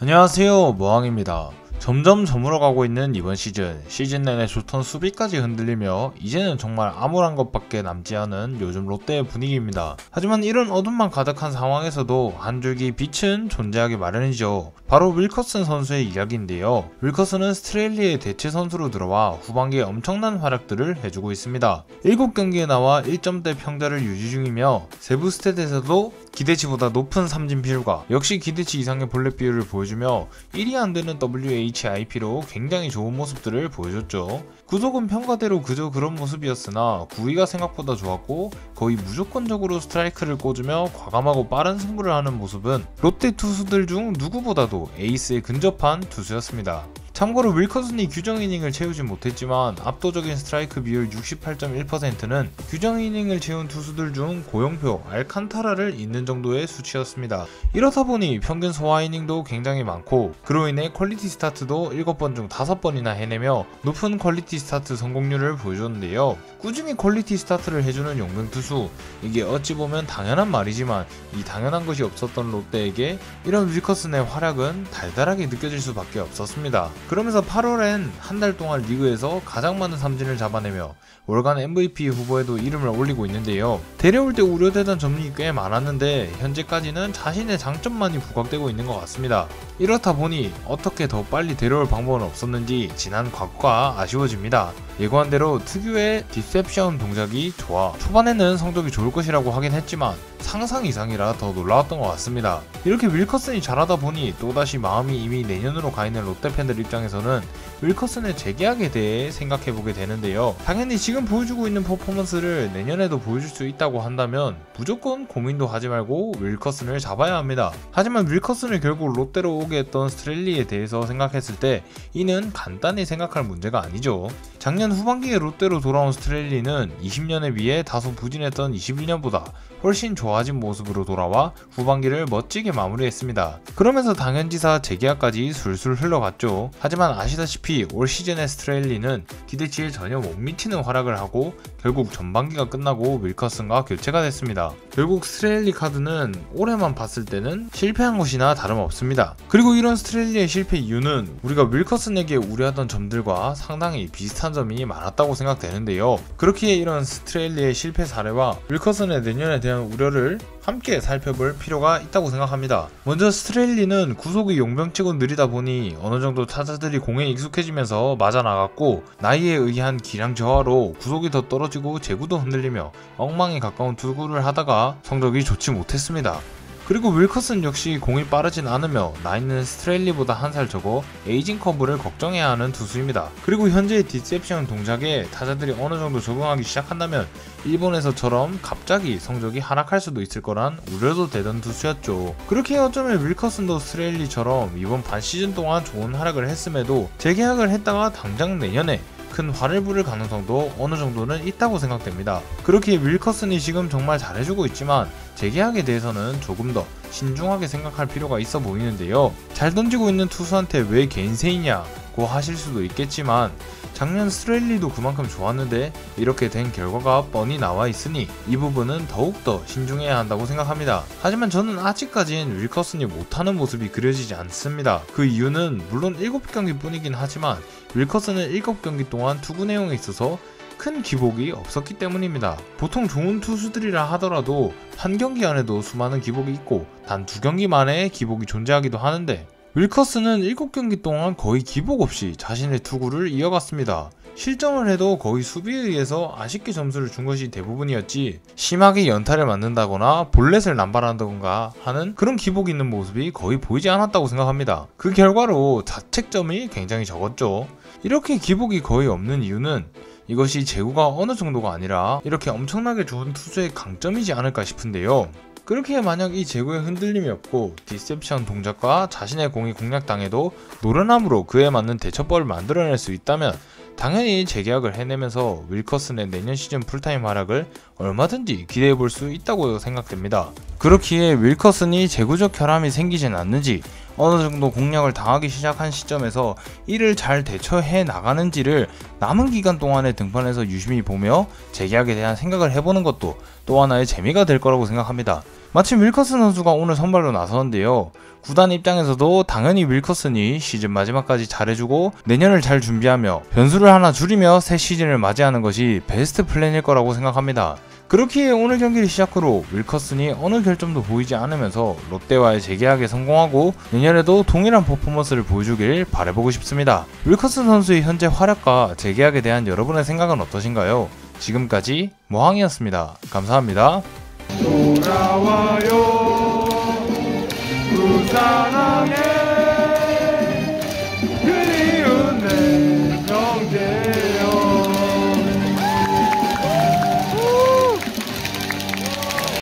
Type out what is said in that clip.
안녕하세요, 모항입니다. 점점 저물어가고 있는 이번 시즌 내내 좋던 수비까지 흔들리며 이제는 정말 암울한 것밖에 남지 않은 요즘 롯데의 분위기입니다. 하지만 이런 어둠만 가득한 상황에서도 한 줄기 빛은 존재하기 마련이죠. 바로 윌커슨 선수의 이야기인데요. 윌커슨은 스트레일리의 대체 선수로 들어와 후반기에 엄청난 활약들을 해주고 있습니다. 7경기에 나와 1점대 평자를 유지 중이며 세부 스탯에서도 기대치보다 높은 삼진 비율과 역시 기대치 이상의 볼넷 비율을 보여주며 1이 안되는 WHIP로 굉장히 좋은 모습들을 보여줬죠. 구속은 평가대로 그저 그런 모습이었으나 구위가 생각보다 좋았고 거의 무조건적으로 스트라이크를 꽂으며 과감하고 빠른 승부를 하는 모습은 롯데 투수들 중 누구보다도 에이스에 근접한 투수였습니다. 참고로 윌커슨이 규정 이닝을 채우지 못했지만 압도적인 스트라이크 비율 68.1%는 규정 이닝을 채운 투수들 중 고영표, 알칸타라를 잇는 정도의 수치였습니다. 이렇다 보니 평균 소화 이닝도 굉장히 많고 그로 인해 퀄리티 스타트도 7번 중 5번이나 해내며 높은 퀄리티 스타트 성공률을 보여줬는데요. 꾸준히 퀄리티 스타트를 해주는 용병 투수, 이게 어찌 보면 당연한 말이지만 이 당연한 것이 없었던 롯데에게 이런 윌커슨의 활약은 달달하게 느껴질 수밖에 없었습니다. 그러면서 8월엔 한 달 동안 리그에서 가장 많은 삼진을 잡아내며 월간 MVP 후보에도 이름을 올리고 있는데요. 데려올 때 우려되던 점이 꽤 많았는데 현재까지는 자신의 장점만이 부각되고 있는 것 같습니다. 이렇다 보니 어떻게 더 빨리 데려올 방법은 없었는지 지난 과거가 아쉬워집니다. 예고한 대로 특유의 디셉션 동작이 좋아 초반에는 성적이 좋을 것이라고 하긴 했지만 상상 이상이라 더 놀라웠던 것 같습니다. 이렇게 윌커슨이 잘하다 보니 또다시 마음이 이미 내년으로 가 있는 롯데 팬들 입장에서는 윌커슨의 재계약에 대해 생각해보게 되는데요. 당연히 지금 보여주고 있는 퍼포먼스를 내년에도 보여줄 수 있다고 한다면 무조건 고민도 하지 말고 윌커슨을 잡아야 합니다. 하지만 윌커슨을 결국 롯데로 오게 했던 스트레일리에 대해서 생각했을 때 이는 간단히 생각할 문제가 아니죠. 작년 후반기에 롯데로 돌아온 스트레일리는 20년에 비해 다소 부진했던 21년보다 훨씬 좋아진 모습으로 돌아와 후반기를 멋지게 마무리했습니다. 그러면서 당연지사 재계약까지 술술 흘러갔죠. 하지만 아시다시피 올 시즌의 스트레일리는 기대치에 전혀 못 미치는 활약을 하고 결국 전반기가 끝나고 윌커슨과 교체가 됐습니다. 결국 스트레일리 카드는 올해만 봤을 때는 실패한 것이나 다름없습니다. 그리고 이런 스트레일리의 실패 이유는 우리가 윌커슨에게 우려하던 점들과 상당히 비슷한 점이 많았다고 생각되는데요. 그렇기에 이런 스트레일리의 실패 사례와 윌커슨의 내년에 대한 우려를 함께 살펴볼 필요가 있다고 생각합니다. 먼저 스트레일리는 구속이 용병치고 느리다 보니 어느정도 타자들이 공에 익숙해지면서 맞아나갔고 나이에 의한 기량 저하로 구속이 더 떨어지고 제구도 흔들리며 엉망에 가까운 투구를 하다가 성적이 좋지 못했습니다. 그리고 윌커슨 역시 공이 빠르진 않으며 나이는 스트레일리보다 한 살 적어 에이징 커브를 걱정해야 하는 투수입니다. 그리고 현재의 디셉션 동작에 타자들이 어느정도 적응하기 시작한다면 일본에서처럼 갑자기 성적이 하락할 수도 있을 거란 우려도 되던 투수였죠. 그렇게 어쩌면 윌커슨도 스트레일리처럼 이번 반 시즌 동안 좋은 활약을 했음에도 재계약을 했다가 당장 내년에 큰 화를 부를 가능성도 어느 정도는 있다고 생각됩니다. 그렇기에 윌커슨이 지금 정말 잘해주고 있지만 재계약에 대해서는 조금 더 신중하게 생각할 필요가 있어 보이는데요. 잘 던지고 있는 투수한테 왜 개인세이냐고 하실 수도 있겠지만 작년 스트레일리도 그만큼 좋았는데 이렇게 된 결과가 뻔히 나와 있으니 이 부분은 더욱더 신중해야 한다고 생각합니다. 하지만 저는 아직까진 윌커슨이 못하는 모습이 그려지지 않습니다. 그 이유는 물론 7경기 뿐이긴 하지만 윌커슨은 7경기 동안 투구 내용에 있어서 큰 기복이 없었기 때문입니다. 보통 좋은 투수들이라 하더라도 한 경기 안에도 수많은 기복이 있고 단 2경기 만에 기복이 존재하기도 하는데 윌커슨은 7경기 동안 거의 기복 없이 자신의 투구를 이어갔습니다. 실점을 해도 거의 수비에 의해서 아쉽게 점수를 준 것이 대부분이었지 심하게 연타를 맞는다거나 볼넷을 남발한다던가 하는 그런 기복이 있는 모습이 거의 보이지 않았다고 생각합니다. 그 결과로 자책점이 굉장히 적었죠. 이렇게 기복이 거의 없는 이유는 이것이 제구가 어느 정도가 아니라 이렇게 엄청나게 좋은 투수의 강점이지 않을까 싶은데요. 그렇게 만약 이 제구에 흔들림이 없고 디셉션 동작과 자신의 공이 공략당해도 노련함으로 그에 맞는 대처법을 만들어낼 수 있다면 당연히 재계약을 해내면서 윌커슨의 내년 시즌 풀타임 활약을 얼마든지 기대해볼 수 있다고 생각됩니다. 그렇기에 윌커슨이 제구적 결함이 생기진 않는지 어느 정도 공략을 당하기 시작한 시점에서 이를 잘 대처해 나가는지를 남은 기간 동안의 등판에서 유심히 보며 재계약에 대한 생각을 해보는 것도 또 하나의 재미가 될 거라고 생각합니다. 마침 윌커슨 선수가 오늘 선발로 나섰는데요. 구단 입장에서도 당연히 윌커슨이 시즌 마지막까지 잘해주고 내년을 잘 준비하며 변수를 하나 줄이며 새 시즌을 맞이하는 것이 베스트 플랜일 거라고 생각합니다. 그렇기에 오늘 경기를 시작으로 윌커슨이 어느 결점도 보이지 않으면서 롯데와의 재계약에 성공하고 내년에도 동일한 퍼포먼스를 보여주길 바라보고 싶습니다. 윌커슨 선수의 현재 활약과 재계약에 대한 여러분의 생각은 어떠신가요? 지금까지 모항이었습니다. 감사합니다. 돌아와요 그 사랑의